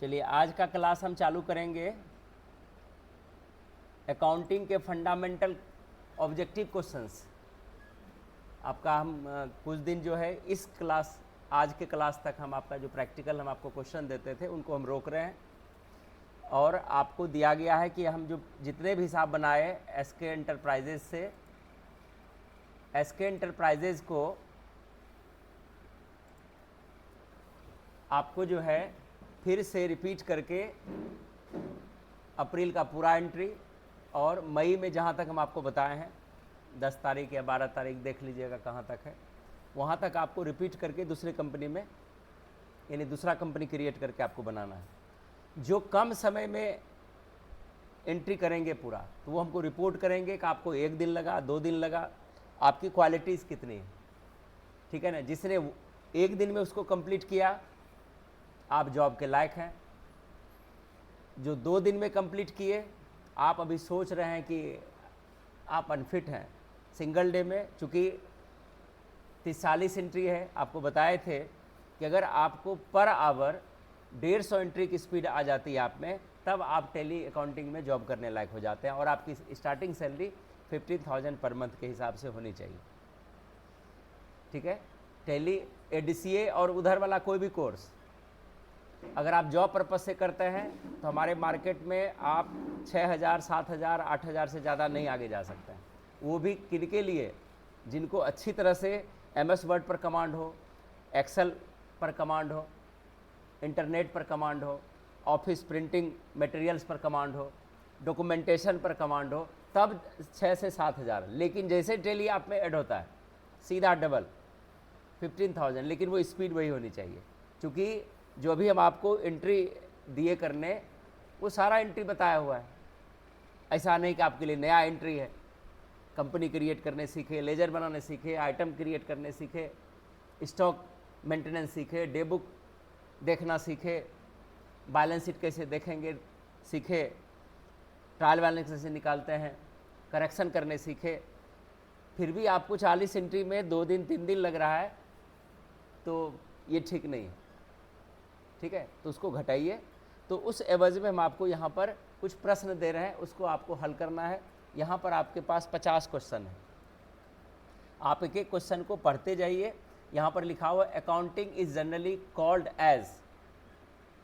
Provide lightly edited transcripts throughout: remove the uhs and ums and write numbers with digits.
चलिए आज का क्लास हम चालू करेंगे अकाउंटिंग के फंडामेंटल ऑब्जेक्टिव क्वेश्चंस। आपका हम कुछ दिन जो है इस क्लास आज के क्लास तक हम आपका जो प्रैक्टिकल हम आपको क्वेश्चन देते थे उनको हम रोक रहे हैं और आपको दिया गया है कि हम जो जितने भी हिसाब बनाए एसके एंटरप्राइजेज से, एसके एंटरप्राइजेज को आपको जो है फिर से रिपीट करके अप्रैल का पूरा एंट्री और मई में जहाँ तक हम आपको बताए हैं 10 तारीख या 12 तारीख देख लीजिएगा कहाँ तक है, वहाँ तक आपको रिपीट करके दूसरे कंपनी में यानी दूसरा कंपनी क्रिएट करके आपको बनाना है। जो कम समय में एंट्री करेंगे पूरा तो वो हमको रिपोर्ट करेंगे कि आपको 1 दिन लगा, 2 दिन लगा, आपकी क्वालिटीज़ कितनी है, ठीक है ना। जिसने 1 दिन में उसको कंप्लीट किया आप जॉब के लायक हैं। जो 2 दिन में कंप्लीट किए आप अभी सोच रहे हैं कि आप अनफिट हैं सिंगल डे में, चूँकि 40 एंट्री है। आपको बताए थे कि अगर आपको पर आवर 150 एंट्री की स्पीड आ जाती है आप में, तब आप टेली अकाउंटिंग में जॉब करने लायक हो जाते हैं और आपकी स्टार्टिंग सैलरी 15,000 पर मंथ के हिसाब से होनी चाहिए, ठीक है। टेली एडीसीए और उधर वाला कोई भी कोर्स अगर आप जॉब पर्पज से करते हैं तो हमारे मार्केट में आप 6,000, 7,000, 8,000 से ज़्यादा नहीं आगे जा सकते हैं। वो भी किनके लिए? जिनको अच्छी तरह से MS वर्ड पर कमांड हो, एक्सेल पर कमांड हो, इंटरनेट पर कमांड हो, ऑफिस प्रिंटिंग मटेरियल्स पर कमांड हो, डॉक्यूमेंटेशन पर कमांड हो, तब 6 से 7,000। लेकिन जैसे टेली आप में ऐड होता है सीधा डबल 15,000, लेकिन वो स्पीड वही होनी चाहिए। क्योंकि जो भी हम आपको एंट्री दिए करने वो सारा एंट्री बताया हुआ है। ऐसा नहीं कि आपके लिए नया एंट्री है। कंपनी क्रिएट करने सीखे, लेजर बनाने सीखे, आइटम क्रिएट करने सीखे, स्टॉक मेंटेनेंस सीखे, डे बुक देखना सीखे, बैलेंस शीट कैसे देखेंगे सीखे, ट्रायल बैलेंस कैसे निकालते हैं, करेक्शन करने सीखे। फिर भी आपको 40 एंट्री में 2 दिन 3 दिन लग रहा है तो ये ठीक नहीं है, ठीक है। तो उसको घटाइए। तो उस एवज में हम आपको यहाँ पर कुछ प्रश्न दे रहे हैं, उसको आपको हल करना है। यहाँ पर आपके पास 50 क्वेश्चन है। आप एक एक क्वेश्चन को पढ़ते जाइए। यहाँ पर लिखा हुआ accounting is generally called as,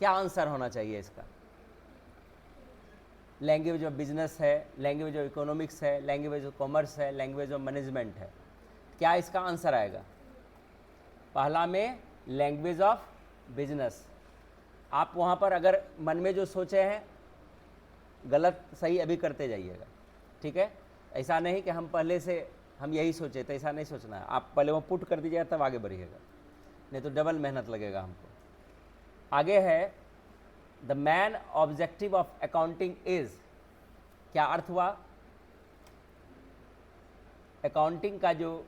क्या आंसर होना चाहिए इसका? लैंग्वेज ऑफ बिजनेस है, लैंग्वेज ऑफ इकोनॉमिक्स है, लैंग्वेज ऑफ कॉमर्स है, लैंग्वेज ऑफ मैनेजमेंट है। क्या इसका आंसर आएगा? पहला में लैंग्वेज ऑफ बिजनेस। आप वहाँ पर अगर मन में जो सोचे हैं गलत सही अभी करते जाइएगा, ठीक है। ऐसा नहीं कि हम पहले से हम यही सोचे, तो ऐसा नहीं सोचना है। आप पहले वो पुट कर दीजिएगा तब आगे बढ़िएगा, नहीं तो डबल मेहनत लगेगा हमको। आगे है the man objective of accounting is, क्या अर्थ हुआ? अकाउंटिंग का जो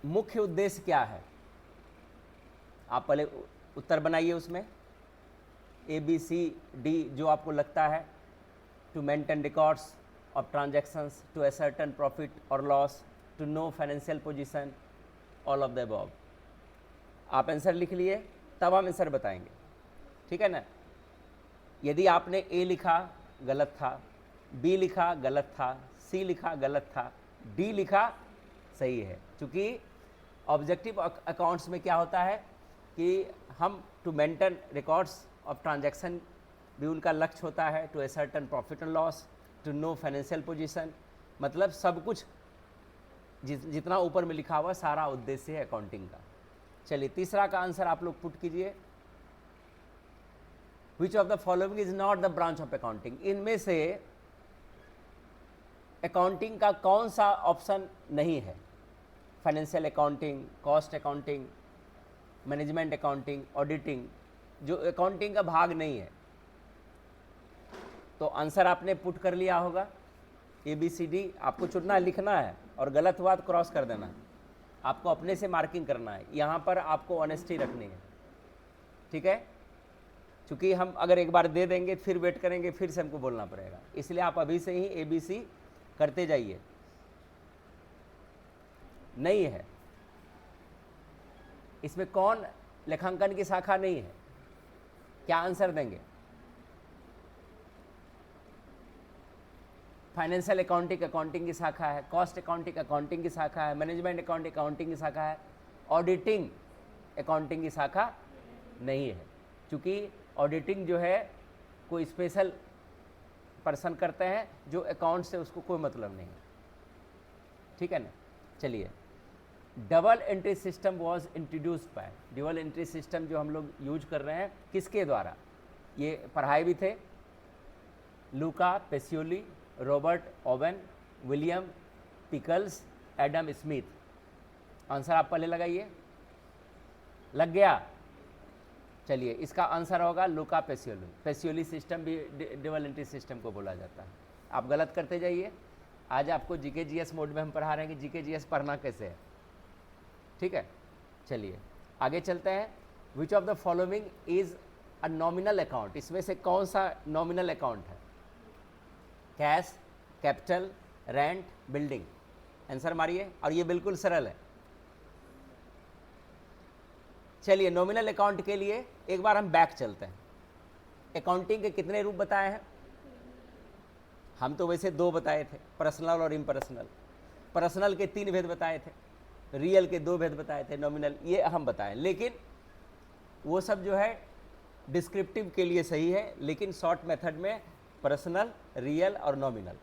मुख्य उद्देश्य क्या है? आप पहले उत्तर बनाइए उसमें ABCD जो आपको लगता है। To maintain records of transactions, to ascertain profit और loss, to know financial position, all of the above. आप आंसर लिख लिए तब हम आंसर बताएंगे, ठीक है ना। यदि आपने A लिखा गलत था, B लिखा गलत था, C लिखा गलत था, D लिखा सही है। क्योंकि ऑब्जेक्टिव अकाउंट्स में क्या होता है कि हम to maintain records of transaction भी उनका लक्ष्य होता है, to a certain profit and loss, to know financial position, मतलब सब कुछ जितना ऊपर में लिखा हुआ सारा उद्देश्य है अकाउंटिंग का। चलिए तीसरा का आंसर आप लोग पुट कीजिए। विच of the following is not the branch of accounting, इनमें से अकाउंटिंग का कौन सा ऑप्शन नहीं है? Financial accounting, cost accounting, management accounting, auditing, जो अकाउंटिंग का भाग नहीं है। तो आंसर आपने पुट कर लिया होगा। ABCD आपको चुनना लिखना है और गलत हुआ तो क्रॉस कर देना है। आपको अपने से मार्किंग करना है, यहाँ पर आपको ऑनेस्टी रखनी है, ठीक है। क्योंकि हम अगर एक बार दे देंगे फिर वेट करेंगे, फिर से हमको बोलना पड़ेगा। इसलिए आप अभी से ही ABC करते जाइए। नहीं है इसमें कौन लेखांकन की शाखा नहीं है? क्या आंसर देंगे? फाइनेंशियल अकाउंटिंग अकाउंटिंग की शाखा है, कॉस्ट अकाउंटिंग अकाउंटिंग की शाखा है, मैनेजमेंट अकाउंटिंग अकाउंटिंग की शाखा है, ऑडिटिंग अकाउंटिंग की शाखा नहीं है, क्योंकि ऑडिटिंग जो है कोई स्पेशल पर्सन करते हैं, जो अकाउंट से उसको कोई मतलब नहीं है, ठीक है ना। चलिए, double entry system was introduced by, double entry system जो हम लोग यूज कर रहे हैं किसके द्वारा? ये पढ़ाए भी थे, लूका Pacioli, Robert oven, William pickles, Adam Smith. Answer आप पहले लगाइए। लग गया? चलिए, इसका आंसर होगा लूका पेसियोली। पेसियोली सिस्टम भी डबल एंट्री सिस्टम को बोला जाता है। आप गलत करते जाइए। आज आपको जीके जीएस मोड में हम पढ़ा रहे हैं कि जीके जीएस पढ़ना कैसे है, ठीक है। चलिए आगे चलते हैं। विच of the following is a nominal account? इसमें से कौन सा नॉमिनल अकाउंट है? Cash, capital, rent, building. Answer मारिए, और ये बिल्कुल सरल है। चलिए, नॉमिनल अकाउंट के लिए एक बार हम बैक चलते हैं। अकाउंटिंग के कितने रूप बताए हैं? हम तो वैसे 2 बताए थे, पर्सनल और इम्पर्सनल। पर्सनल के 3 भेद बताए थे, रियल के 2 भेद बताए थे, नॉमिनल ये हम बताएं। लेकिन वो सब जो है डिस्क्रिप्टिव के लिए सही है, लेकिन शॉर्ट मेथड में पर्सनल, रियल और नॉमिनल।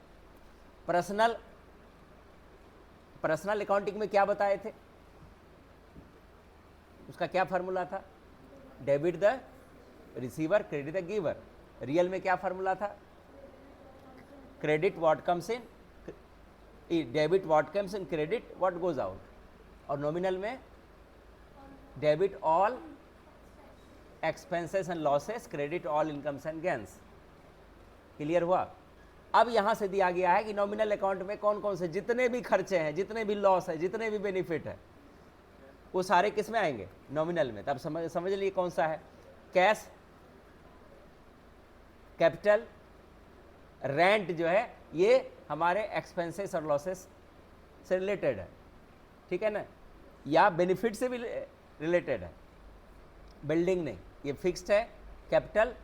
पर्सनल अकाउंटिंग में क्या बताए थे? उसका क्या फार्मूला था? Debit the receiver, credit the giver. Real में क्या फार्मूला था? Credit what comes in, debit what comes in, credit what goes out. और नॉमिनल में debit all expenses and losses, credit all incomes and gains. Clear हुआ? अब यहां से दिया गया है कि नॉमिनल अकाउंट में कौन कौन से जितने भी खर्चे हैं, जितने भी लॉस है, जितने भी बेनिफिट है, वो सारे किस में आएंगे? नॉमिनल में। तब समझ लिए कौन सा है। कैश, कैपिटल, रेंट जो है ये हमारे एक्सपेंसेस और लॉसेस से रिलेटेड है, ठीक है ना, या बेनिफिट से भी रिलेटेड है। बिल्डिंग नहीं, ये फिक्स्ड है। कैपिटल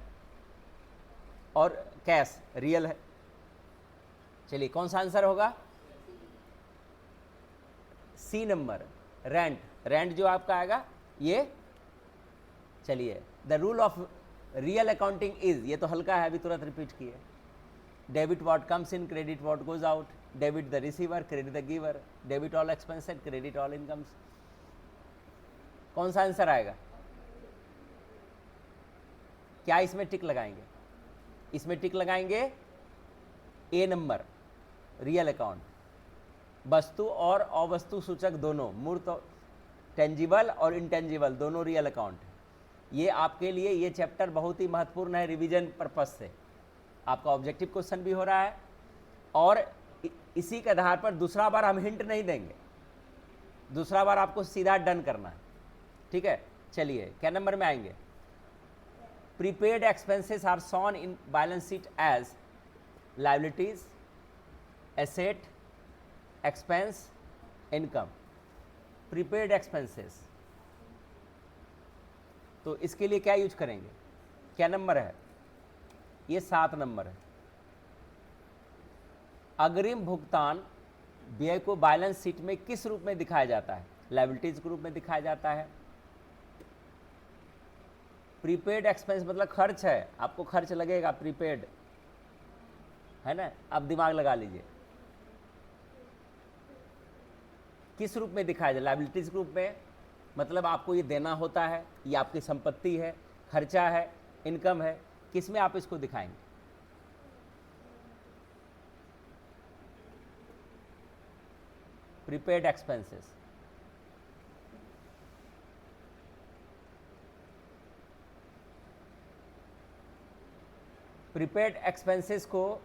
और कैश रियल है। चलिए, कौन सा आंसर होगा? सी नंबर, रेंट। रेंट जो आपका आएगा ये। चलिए, the rule of real accounting is, ये तो हल्का है, अभी तुरंत रिपीट किए। Debit what comes in, credit what goes out, debit the receiver, credit the giver, debit all expenses, credit all incomes. कौन सा आंसर आएगा? क्या इसमें टिक लगाएंगे? इसमें टिक लगाएंगे ए नंबर, रियल अकाउंट। वस्तु और अवस्तु सूचक दोनों, मूर्त, टेंजिबल और इंटेंजिबल दोनों रियल अकाउंट है। ये आपके लिए ये चैप्टर बहुत ही महत्वपूर्ण है रिवीजन पर्पज से। आपका ऑब्जेक्टिव क्वेश्चन भी हो रहा है, और इसी के आधार पर दूसरा बार हम हिंट नहीं देंगे, दूसरा बार आपको सीधा डन करना है, ठीक है। चलिए, क्या नंबर में आएंगे? Prepaid expenses are shown in balance sheet as liabilities, asset, expense, income. Prepaid expenses, तो इसके लिए क्या यूज करेंगे? क्या नंबर है? ये 7 नंबर है। अग्रिम भुगतान व्यय को बैलेंस शीट में किस रूप में दिखाया जाता है? लायबिलिटीज के रूप में दिखाया जाता है। प्रीपेड एक्सपेंस मतलब खर्च है, आपको खर्च लगेगा, प्रीपेड है ना। अब दिमाग लगा लीजिए, किस रूप में दिखाया जाए? लायबिलिटीज के रूप में, मतलब आपको ये देना होता है, ये आपकी संपत्ति है, खर्चा है, इनकम है, किस में आप इसको दिखाएंगे? Prepaid expenses. प्रीपेड एक्सपेंसेस को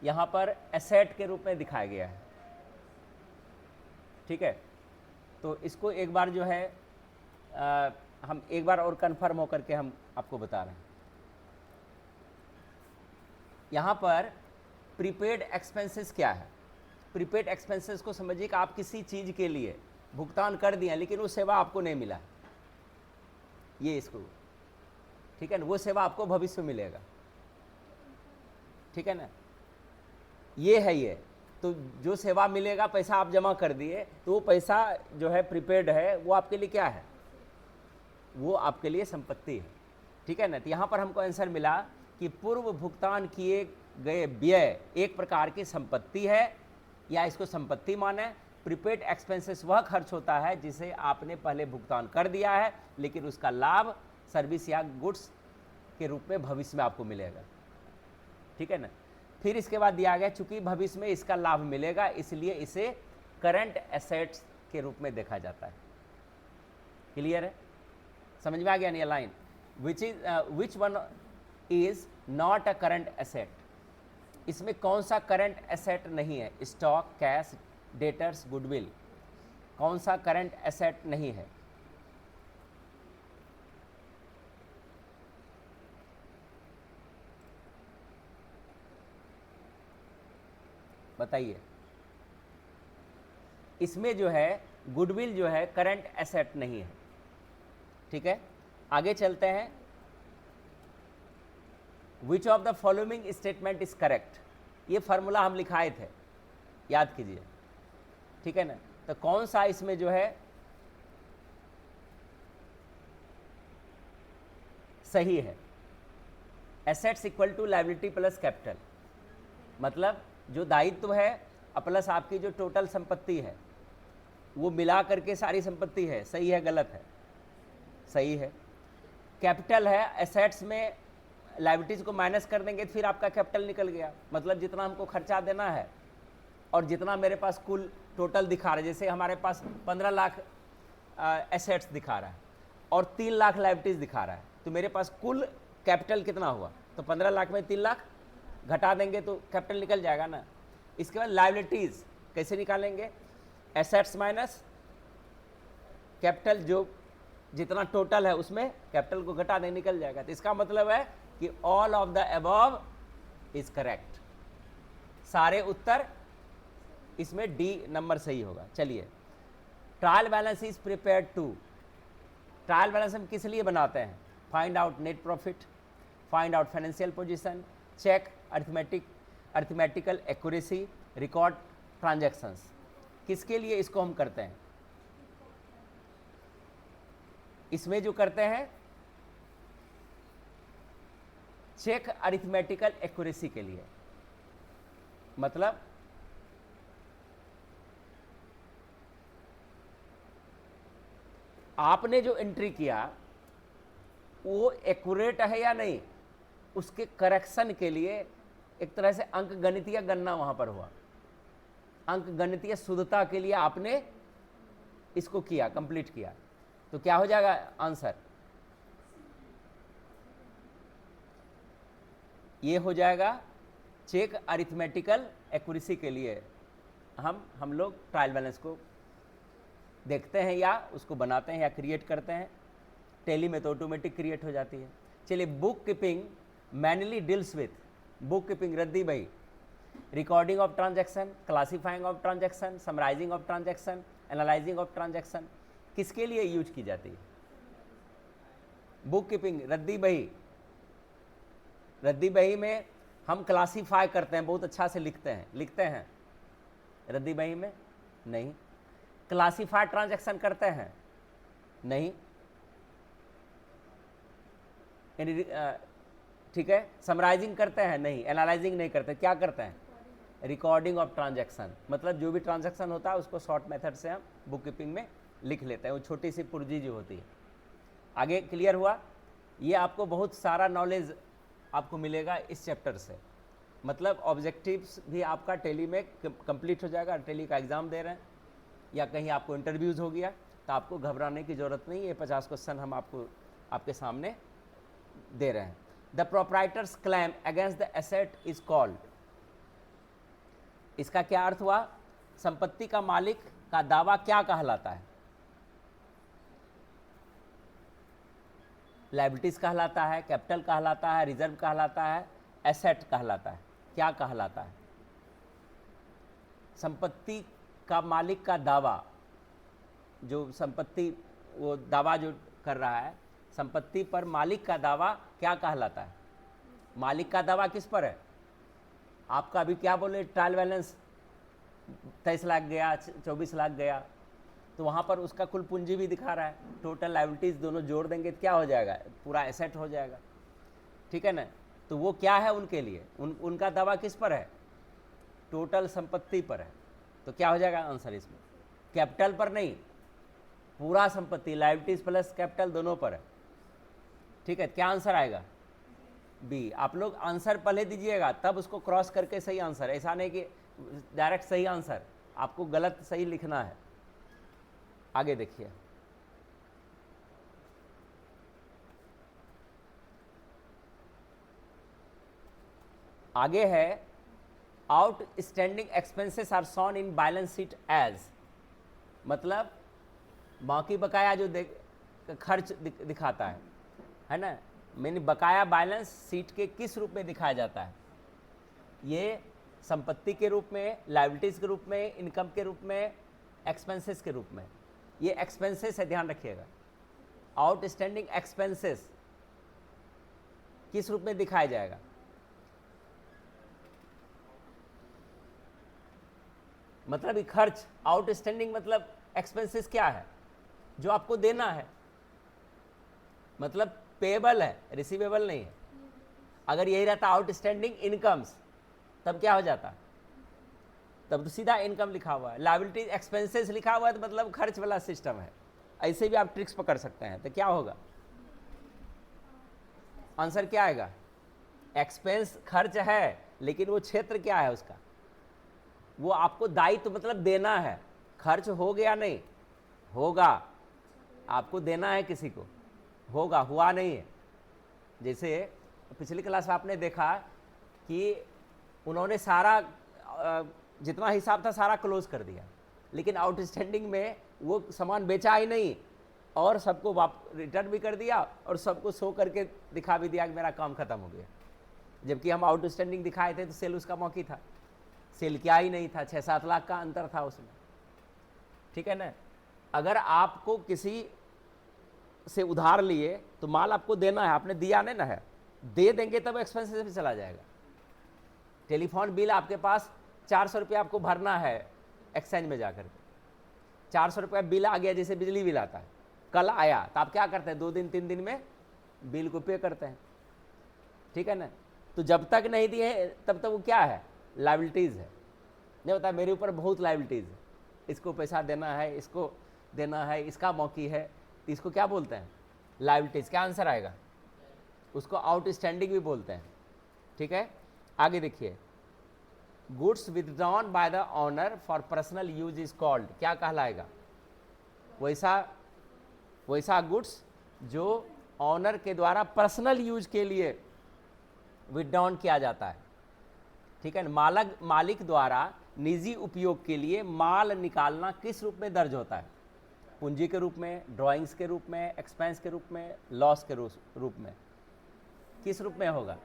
यहां पर एसेट के रूप में दिखाया गया है, ठीक है। तो इसको एक बार जो है हम एक बार और कंफर्म होकर के हम आपको बता रहे हैं। यहाँ पर प्रीपेड एक्सपेंसेस क्या है? प्रीपेड एक्सपेंसेस को समझिए कि आप किसी चीज़ के लिए भुगतान कर दिए, लेकिन वो सेवा आपको नहीं मिला, ये इसको, ठीक है ना, वो सेवा आपको भविष्य में मिलेगा, ठीक है ना, ये है ये। तो जो सेवा मिलेगा, पैसा आप जमा कर दिए, तो वो पैसा जो है प्रीपेड है, वो आपके लिए क्या है, वो आपके लिए संपत्ति है, ठीक है ना। तो यहाँ पर हमको आंसर मिला कि पूर्व भुगतान किए गए व्यय एक प्रकार की संपत्ति है, या इसको संपत्ति माने। प्रीपेड एक्सपेंसेस वह खर्च होता है जिसे आपने पहले भुगतान कर दिया है, लेकिन उसका लाभ सर्विस या गुड्स के रूप में भविष्य में आपको मिलेगा, ठीक है ना। फिर इसके बाद दिया गया, चूंकि भविष्य में इसका लाभ मिलेगा, इसलिए इसे करंट एसेट्स के रूप में देखा जाता है। क्लियर है, समझ में आ गया नहीं line. Which one is not a current asset, इसमें कौन सा करंट एसेट नहीं है, स्टॉक, कैश, डेटर्स, गुडविल, कौन सा करंट एसेट नहीं है। बताइए, इसमें जो है गुडविल जो है करंट एसेट नहीं है, ठीक है। आगे चलते हैं, विच of the following statement is correct, ये फार्मूला हम लिखाए थे, याद कीजिए, ठीक है ना। तो कौन सा इसमें जो है सही है, assets equal to liability plus capital, मतलब जो दायित्व है प्लस आपकी जो टोटल संपत्ति है, वो मिला करके सारी संपत्ति है, सही है गलत है, सही है। कैपिटल है, एसेट्स में लायबिलिटीज को माइनस कर देंगे तो फिर आपका कैपिटल निकल गया, मतलब जितना हमको खर्चा देना है और जितना मेरे पास कुल टोटल दिखा रहा है, जैसे हमारे पास 15 लाख एसेट्स दिखा रहा है और 3 लाख लायबिलिटीज दिखा रहा है, तो मेरे पास कुल कैपिटल कितना हुआ, तो 15 लाख में 3 लाख घटा देंगे तो कैपिटल निकल जाएगा ना। इसके बाद लायबिलिटीज कैसे निकालेंगे, एसेट्स माइनस कैपिटल, जो जितना टोटल है उसमें कैपिटल को घटा दें, निकल जाएगा। तो इसका मतलब है कि all of the above is correct, सारे उत्तर इसमें डी नंबर सही होगा। चलिए, trial balance is prepared to, trial balance हम किस लिए बनाते हैं, find out net profit, find out financial position, check arithmetical accuracy, record transactions, किसके लिए इसको हम करते हैं, इसमें जो करते हैं चेक अरिथमेटिकल एक्यूरेसी के लिए, मतलब आपने जो एंट्री किया वो एक्यूरेट है या नहीं, उसके करेक्शन के लिए एक तरह से अंक गणितीय गणना वहां पर हुआ, अंक गणितीय शुद्धता के लिए आपने इसको किया, कंप्लीट किया, तो क्या हो जाएगा आंसर, ये हो जाएगा चेक अरिथमेटिकल एक्यूरेसी के लिए हम लोग ट्रायल बैलेंस को देखते हैं या उसको बनाते हैं या क्रिएट करते हैं। टैली में तो ऑटोमेटिक क्रिएट हो जाती है। चलिए, book keeping manually deals with, book keeping रद्दी भाई, recording of transaction, classifying of transaction, summarising of transaction, analysing of transaction, किसके लिए यूज की जाती है बुक कीपिंग रद्दी भाई? रद्दी बही में हम क्लासीफाई करते हैं, बहुत अच्छा से लिखते हैं रद्दी बही में नहीं। क्लासीफाई ट्रांजैक्शन करते हैं नहीं, ठीक है। समराइजिंग करते हैं नहीं, एनालाइजिंग नहीं करते, क्या करते हैं, रिकॉर्डिंग ऑफ ट्रांजैक्शन, मतलब जो भी ट्रांजैक्शन होता है उसको शॉर्ट मेथड से हम बुक कीपिंग में लिख लेते हैं, वो छोटी सी पुर्जी जो होती है। आगे क्लियर हुआ? ये आपको बहुत सारा नॉलेज आपको मिलेगा इस चैप्टर से, मतलब ऑब्जेक्टिव्स भी आपका टैली में कंप्लीट हो जाएगा। टैली का एग्ज़ाम दे रहे हैं या कहीं आपको इंटरव्यूज़ हो गया तो आपको घबराने की ज़रूरत नहीं है, 50 क्वेश्चन हम आपके सामने दे रहे हैं। The proprietors claim against the asset is called, इसका क्या अर्थ हुआ, संपत्ति का मालिक का दावा क्या कहलाता है, लायबिलिटीज कहलाता है, कैपिटल कहलाता है, रिजर्व कहलाता है, एसेट कहलाता है, क्या कहलाता है? संपत्ति का मालिक का दावा, जो संपत्ति वो दावा जो कर रहा है, संपत्ति पर मालिक का दावा क्या कहलाता है? मालिक का दावा किस पर है? आपका अभी क्या बोले, ट्रायल बैलेंस 23 लाख गया, 24 लाख गया, तो वहाँ पर उसका कुल पूंजी भी दिखा रहा है, टोटल लायबिलिटीज दोनों जोड़ देंगे तो क्या हो जाएगा, पूरा एसेट हो जाएगा, ठीक है ना। तो वो क्या है उनके लिए, उनका दावा किस पर है? टोटल संपत्ति पर है। तो क्या हो जाएगा आंसर इसमें? कैपिटल पर नहीं, पूरा संपत्ति, लायबिलिटीज प्लस कैपिटल दोनों पर है, ठीक है। क्या आंसर आएगा? बी। आप लोग आंसर पहले दीजिएगा तब उसको क्रॉस करके सही आंसर, ऐसा नहीं कि डायरेक्ट सही आंसर, आपको गलत सही लिखना है। आगे देखिए, आगे है outstanding expenses are shown in balance sheet as, मतलब बाकी बकाया जो खर्च दिखाता है ना, मैंने बकाया बैलेंस शीट के किस रूप में दिखाया जाता है? ये संपत्ति के रूप में, लायबिलिटीज के रूप में, इनकम के रूप में, एक्सपेंसेस के रूप में। ये एक्सपेंसेस है, ध्यान रखिएगा। आउटस्टैंडिंग एक्सपेंसेस किस रूप में दिखाया जाएगा? मतलब ये खर्च, आउटस्टैंडिंग मतलब एक्सपेंसेस क्या है? जो आपको देना है, मतलब पेएबल है, रिसीवेबल नहीं है। अगर यही रहता आउटस्टैंडिंग इनकम्स, तब क्या हो जाता? तब तो सीधा इनकम लिखा हुआ है। लायबिलिटी एक्सपेंसेस लिखा हुआ है तो मतलब खर्च वाला सिस्टम है। ऐसे भी आप ट्रिक्स पकड़ सकते हैं। तो क्या होगा आंसर, क्या आएगा? एक्सपेंस खर्च है, लेकिन वो क्षेत्र क्या है उसका? वो आपको दायित्व मतलब देना है। खर्च हो गया नहीं, होगा, आपको देना है किसी को, होगा, हुआ नहीं है। जैसे पिछली क्लास में आपने देखा कि उन्होंने सारा जितना हिसाब था सारा क्लोज कर दिया, लेकिन आउटस्टैंडिंग में वो सामान बेचा ही नहीं और सबको रिटर्न भी कर दिया और सबको शो करके दिखा भी दिया कि मेरा काम खत्म हो गया। जबकि हम आउटस्टैंडिंग दिखाए थे तो सेल उसका मौकी था, सेल क्या ही नहीं था, 6-7 लाख का अंतर था उसमें, ठीक है ना। अगर आपको किसी से उधार लिए तो माल आपको देना है, आपने दिया नहीं ना है, दे देंगे तब एक्सपेंसेस भी चला जाएगा। टेलीफोन बिल आपके पास 400 रुपया आपको भरना है एक्सचेंज में जाकर के, 400 रुपया बिल आ गया, जैसे बिजली बिल आता है, कल आया तो आप क्या करते हैं, 2 दिन 3 दिन में बिल को पे करते हैं, ठीक है ना। तो जब तक नहीं दिए तब तक वो क्या है, लायबिलिटीज़ है। नहीं होता मेरे ऊपर बहुत लायबिलिटीज़ है, इसको पैसा देना है, इसको देना है, इसका मौकी है, तो इसको क्या बोलते हैं, लायबिलिटीज़। क्या आंसर आएगा? उसको आउटस्टैंडिंग भी बोलते हैं, ठीक है। आगे देखिए, goods withdrawn by the owner for personal use is called, क्या कहलाएगा? वैसा गुड्स जो ऑनर के द्वारा पर्सनल यूज के लिए विथड्रॉन किया जाता है, ठीक है। मालिक द्वारा निजी उपयोग के लिए माल निकालना किस रूप में दर्ज होता है? पूंजी के रूप में, ड्राइंग्स के रूप में, एक्सपेंस के रूप में, लॉस के रूप में, किस रूप में होगा?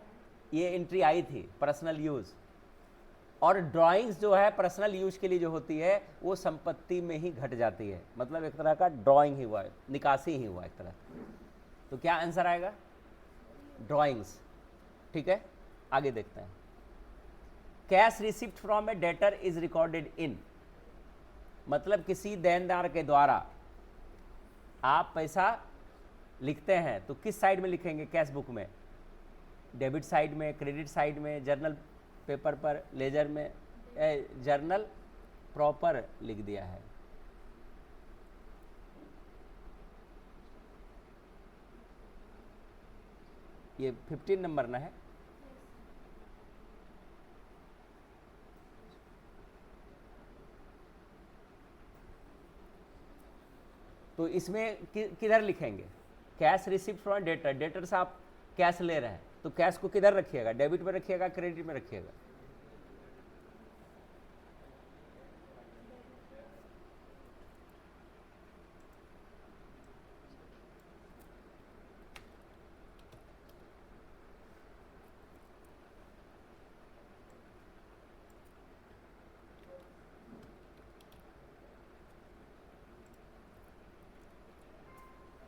ये एंट्री आई थी पर्सनल यूज। और ड्राइंग्स जो है पर्सनल यूज के लिए जो होती है वो संपत्ति में ही घट जाती है, मतलब एक तरह का ड्राइंग ही हुआ है, निकासी ही हुआ एक तरह। तो क्या आंसर आएगा? ड्राइंग्स, ठीक है। आगे देखते हैं, cash receipt from A debtor is recorded in, मतलब किसी देनदार के द्वारा आप पैसा लिखते हैं तो किस साइड में लिखेंगे कैश बुक में? डेबिट साइड में, क्रेडिट साइड में, जर्नल पेपर पर, लेजर में, जर्नल प्रॉपर लिख दिया है। ये 15 नंबर ना है, तो इसमें किधर लिखेंगे? Cash receipt from debtor, debtor से आप कैश ले रहे हैं तो कैश को किधर रखिएगा? डेबिट में रखिएगा, क्रेडिट में रखिएगा?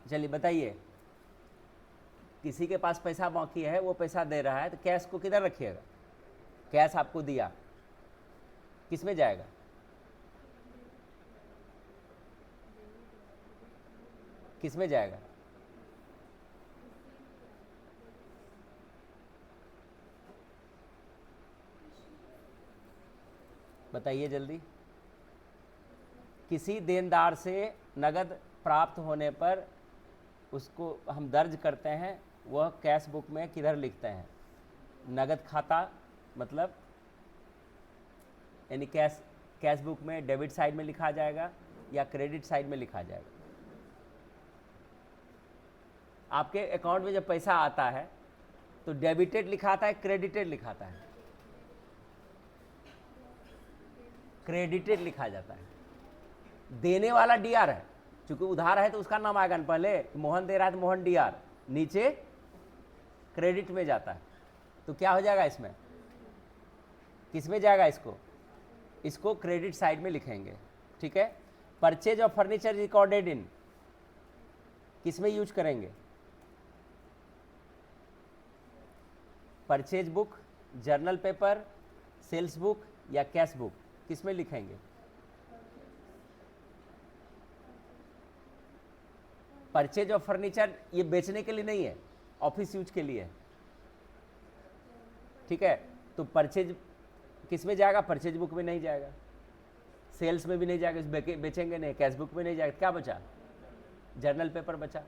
चलिए बताइए, किसी के पास पैसा बाकी है, वो पैसा दे रहा है, तो कैश को किधर रखिएगा? कैश आपको दिया, किस में जाएगा? किस में जाएगा? बताइए जल्दी। किसी देनदार से नगद प्राप्त होने पर उसको हम दर्ज करते हैं, वह कैश बुक में किधर लिखते हैं? नगद खाता मतलब यानी कैश बुक में डेबिट साइड में लिखा जाएगा या क्रेडिट साइड में लिखा जाएगा? आपके अकाउंट में जब पैसा आता है तो डेबिटेड लिखा आता है, क्रेडिटेड लिखा आता है? क्रेडिटेड लिखा जाता है। देने वाला डीआर है, चूंकि उधार है तो उसका नाम आएगा। पहले मोहन दे रहा है तो मोहन डीआर, नीचे क्रेडिट में जाता है, तो क्या हो जाएगा इसमें? किस में जाएगा? इसको क्रेडिट साइड में लिखेंगे, ठीक है। Purchase of furniture recorded in किस में यूज करेंगे? Purchase book, journal paper, sales book या कैश बुक, किस में लिखेंगे? परचेज ऑफ फर्नीचर ये बेचने के लिए नहीं है, ऑफिस यूज के लिए है, ठीक है। तो परचेज किस में जाएगा? परचेज बुक में नहीं जाएगा, सेल्स में भी नहीं जाएगा, बेचेंगे नहीं, कैश बुक में नहीं जाएगा। क्या बचा? जर्नल पेपर बचा,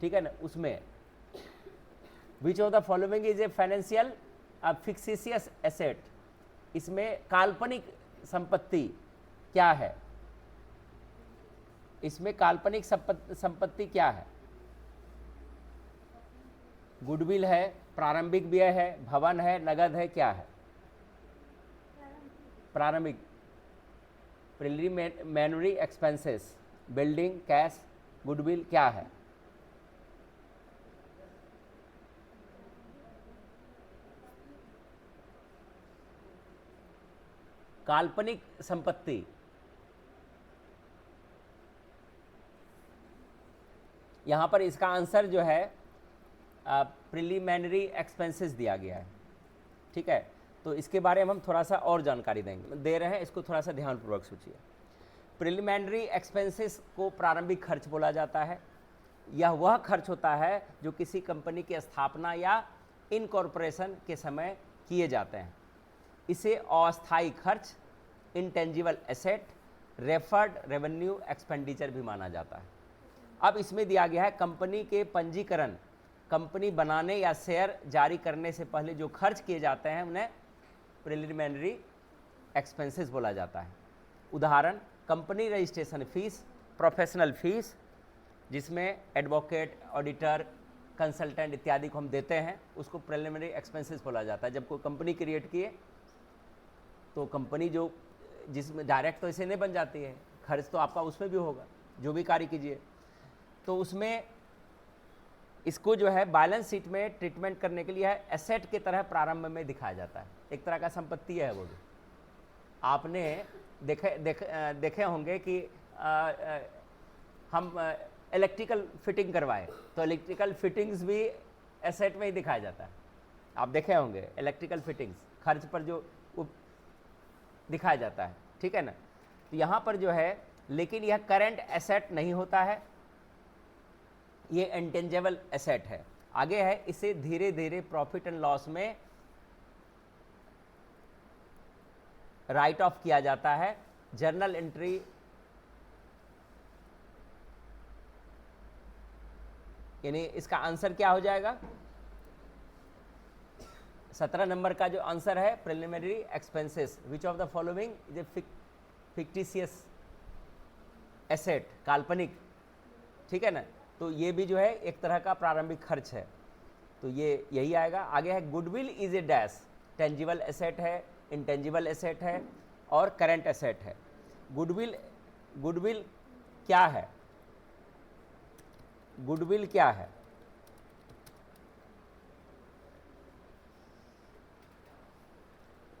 ठीक है ना, उसमें। Which of the following is a financial fictitious asset, इसमें काल्पनिक संपत्ति क्या है? इसमें काल्पनिक संपत्ति क्या है? गुडविल है, प्रारंभिक व्यय है, भवन है, नगद है, क्या है? प्रारंभिक, preliminary expenses, building, cash, goodwill, क्या है? काल्पनिक संपत्ति, यहां पर इसका आंसर जो है प्रिलिमिनरी एक्सपेंसेस दिया गया है, ठीक है। तो इसके बारे में हम थोड़ा सा और जानकारी दे रहे हैं, इसको थोड़ा सा ध्यानपूर्वक सोचिए। प्रिलिमिनरी एक्सपेंसेस को प्रारंभिक खर्च बोला जाता है। यह वह खर्च होता है जो किसी कंपनी की स्थापना या इनकॉर्पोरेशन के समय किए जाते हैं। इसे अस्थायी खर्च, intangible asset, referred revenue expenditure भी माना जाता है। अब इसमें दिया गया है कंपनी के पंजीकरण, कंपनी बनाने या शेयर जारी करने से पहले जो खर्च किए जाते हैं उन्हें प्रिलिमिनरी एक्सपेंसेस बोला जाता है। उदाहरण, company registration fees, professional fees जिसमें एडवोकेट, ऑडिटर, कंसल्टेंट इत्यादि को हम देते हैं, उसको प्रिलिमिनरी एक्सपेंसेस बोला जाता है। जब कोई कंपनी क्रिएट किए तो कंपनी जो जिसमें डायरेक्ट तो ऐसे नहीं बन जाती है, खर्च तो आपका उसमें भी होगा, जो भी कार्य कीजिए, तो उसमें इसको जो है बैलेंस शीट में ट्रीटमेंट करने के लिए एसेट की तरह प्रारंभ में दिखाया जाता है। एक तरह का संपत्ति है वो भी। आपने देखे होंगे कि हम इलेक्ट्रिकल फिटिंग करवाए तो इलेक्ट्रिकल फिटिंग्स भी एसेट में ही दिखाया जाता है। आप देखे होंगे इलेक्ट्रिकल फिटिंग्स खर्च पर जो दिखाया जाता है, ठीक है ना। तो यहाँ पर जो है, लेकिन यह करंट एसेट नहीं होता है, ये इंटेंजिबल एसेट है। आगे है, इसे धीरे धीरे प्रॉफिट एंड लॉस में राइट ऑफ किया जाता है। जर्नल एंट्री यानी इसका आंसर क्या हो जाएगा? 17 नंबर का जो आंसर है preliminary expenses, which of the following is A fictitious asset, काल्पनिक, ठीक है ना। तो ये भी जो है एक तरह का प्रारंभिक खर्च है, तो ये यही आएगा। आगे है, goodwill is a dash, tangible asset है, इंटेंजिबल एसेट है और करंट एसेट है। गुडविल क्या है? गुडविल क्या है?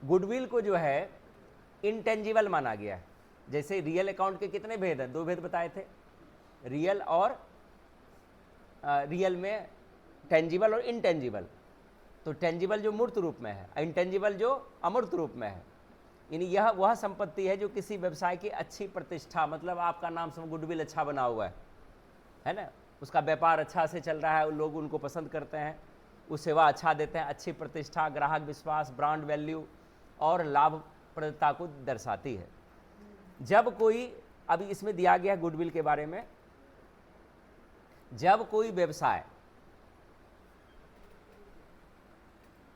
गुडविल को जो है इंटेंजिबल माना गया है। जैसे रियल अकाउंट के कितने भेद हैं? 2 भेद बताए थे, रियल और रियल में टेंजिबल और इनटेंजिबल। तो टेंजिबल जो मूर्त रूप में है, इंटेंजिबल जो अमूर्त रूप में है, यानी यह वह संपत्ति है जो किसी व्यवसाय की अच्छी प्रतिष्ठा, मतलब आपका नाम सब गुडविल अच्छा बना हुआ है ना, उसका व्यापार अच्छा से चल रहा है, लोग उनको पसंद करते हैं, वो सेवा अच्छा देते हैं, अच्छी प्रतिष्ठा, ग्राहक विश्वास, ब्रांड वैल्यू और लाभप्रदता को दर्शाती है। जब कोई, अभी इसमें दिया गया है गुडविल के बारे में, जब कोई व्यवसाय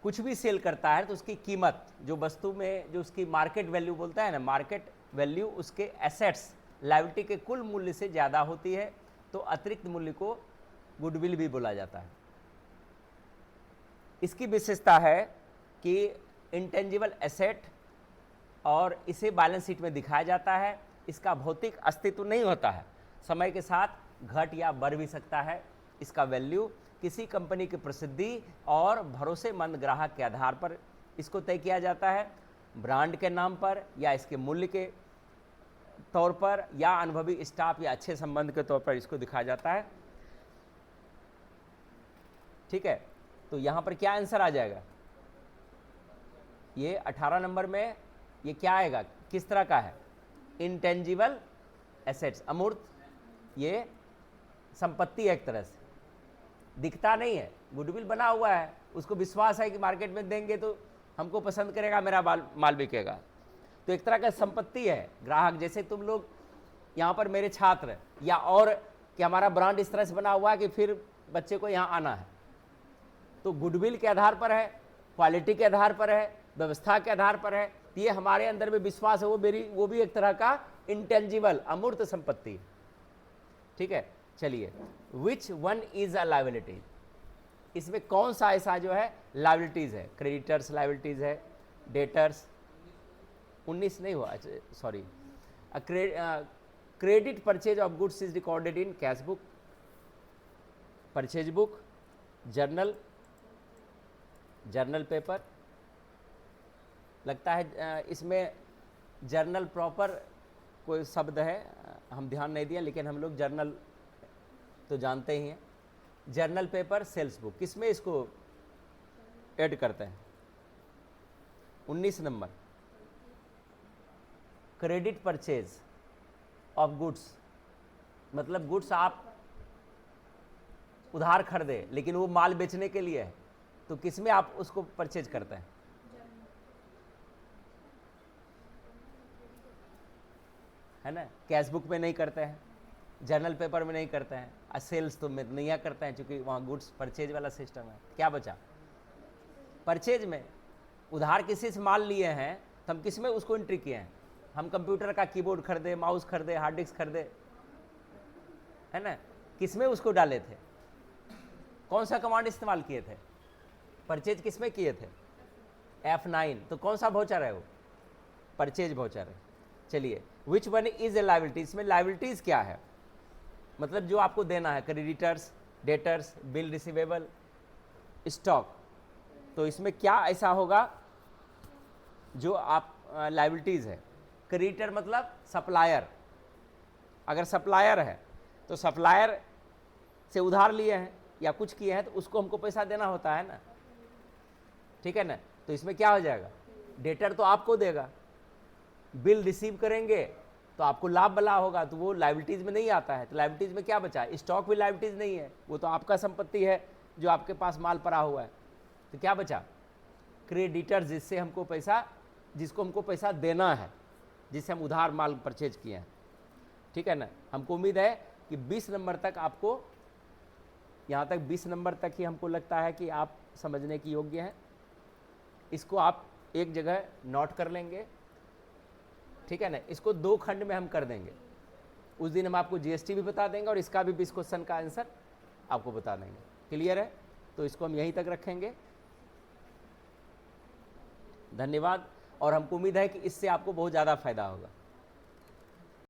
कुछ भी सेल करता है तो उसकी कीमत, जो वस्तु में जो उसकी मार्केट वैल्यू बोलता है ना, मार्केट वैल्यू उसके एसेट्स लायबिलिटी के कुल मूल्य से ज़्यादा होती है, तो अतिरिक्त मूल्य को गुडविल भी बोला जाता है। इसकी विशेषता है कि इंटेंजिबल एसेट और इसे बैलेंस शीट में दिखाया जाता है, इसका भौतिक अस्तित्व नहीं होता है, समय के साथ घट या बढ़ भी सकता है। इसका वैल्यू किसी कंपनी की प्रसिद्धि और भरोसेमंद ग्राहक के आधार पर इसको तय किया जाता है, ब्रांड के नाम पर या इसके मूल्य के तौर पर या अनुभवी स्टाफ या अच्छे संबंध के तौर पर इसको दिखाया जाता है। ठीक है, तो यहाँ पर क्या आंसर आ जाएगा? ये 18 नंबर में ये क्या आएगा, किस तरह का है? इंटेंजिबल एसेट्स, अमूर्त ये संपत्ति है, एक तरह से दिखता नहीं है, गुडविल बना हुआ है, उसको विश्वास है कि मार्केट में देंगे तो हमको पसंद करेगा, मेरा माल बिकेगा, तो एक तरह का संपत्ति है। ग्राहक, जैसे तुम लोग यहाँ पर मेरे छात्र, या और कि हमारा ब्रांड इस तरह से बना हुआ है कि फिर बच्चे को यहाँ आना है, तो गुडविल के आधार पर है, क्वालिटी के आधार पर है, व्यवस्था के आधार पर है, ये हमारे अंदर में विश्वास है, वो भी एक तरह का इंटेंजिबल अमूर्त संपत्ति। ठीक है, चलिए, which one is a liability, इसमें कौन सा ऐसा जो है लायबिलिटीज है? क्रेडिटर्स लायबिलिटीज है, डेटर्स, 19 नहीं हुआ, sorry, credit purchase of goods is recorded in cash book, purchase book, journal paper, लगता है इसमें जर्नल प्रॉपर कोई शब्द है, हम ध्यान नहीं दिया, लेकिन हम लोग जर्नल तो जानते ही हैं। जर्नल पेपर, सेल्स बुक, किसमें इसको ऐड करते हैं? 19 number, credit purchase of goods, मतलब गुड्स आप उधार खरीदे लेकिन वो माल बेचने के लिए है, तो किसमें आप उसको परचेज करते हैं? है ना, कैश बुक में नहीं करते हैं, जर्नल पेपर में नहीं करते हैं, और सेल्स तो में नहीं करते हैं, क्योंकि वहाँ गुड्स परचेज वाला सिस्टम है। क्या बचा? परचेज में उधार किसी से माल लिए हैं तो हम किस में उसको एंट्री किए हैं? हम कंप्यूटर का कीबोर्ड खरीदे, माउस खरीदे, हार्ड डिस्क खरीदे, है ना, किस में उसको डाले थे? कौन सा कमांड इस्तेमाल किए थे? परचेज किस में किए थे? F9, तो कौन सा वाउचर है वो? परचेज वाउचर है। चलिए, which one is a liability, इसमें लायबिलिटीज क्या है? मतलब जो आपको देना है, creditors, debtors, bill receivable, stock, तो इसमें क्या ऐसा होगा जो आप लायबिलिटीज है? क्रेडिटर मतलब सप्लायर, अगर सप्लायर है तो सप्लायर से उधार लिए हैं या कुछ किए हैं तो उसको हमको पैसा देना होता है ना, ठीक है ना, तो इसमें क्या हो जाएगा? डेटर तो आपको देगा, बिल रिसीव करेंगे तो आपको लाभ वाला होगा, तो वो लायबिलिटीज में नहीं आता है। तो लायबिलिटीज में क्या बचा? स्टॉक भी लायबिलिटीज नहीं है, वो तो आपका संपत्ति है जो आपके पास माल पड़ा हुआ है, तो क्या बचा? क्रेडिटर, जिससे हमको पैसा, जिसको हमको पैसा देना है, जिससे हम उधार माल परचेज किए हैं, ठीक है ना। हमको उम्मीद है कि 20 नंबर तक आपको, यहाँ तक 20 नंबर तक ही हमको लगता है कि आप समझने की योग्य हैं। इसको आप एक जगह नोट कर लेंगे, ठीक है ना। इसको 2 खंड में हम कर देंगे, उस दिन हम आपको जीएसटी भी बता देंगे और इसका भी 20 क्वेश्चन का आंसर आपको बता देंगे। क्लियर है? तो इसको हम यहीं तक रखेंगे। धन्यवाद, और हमको उम्मीद है कि इससे आपको बहुत ज़्यादा फायदा होगा।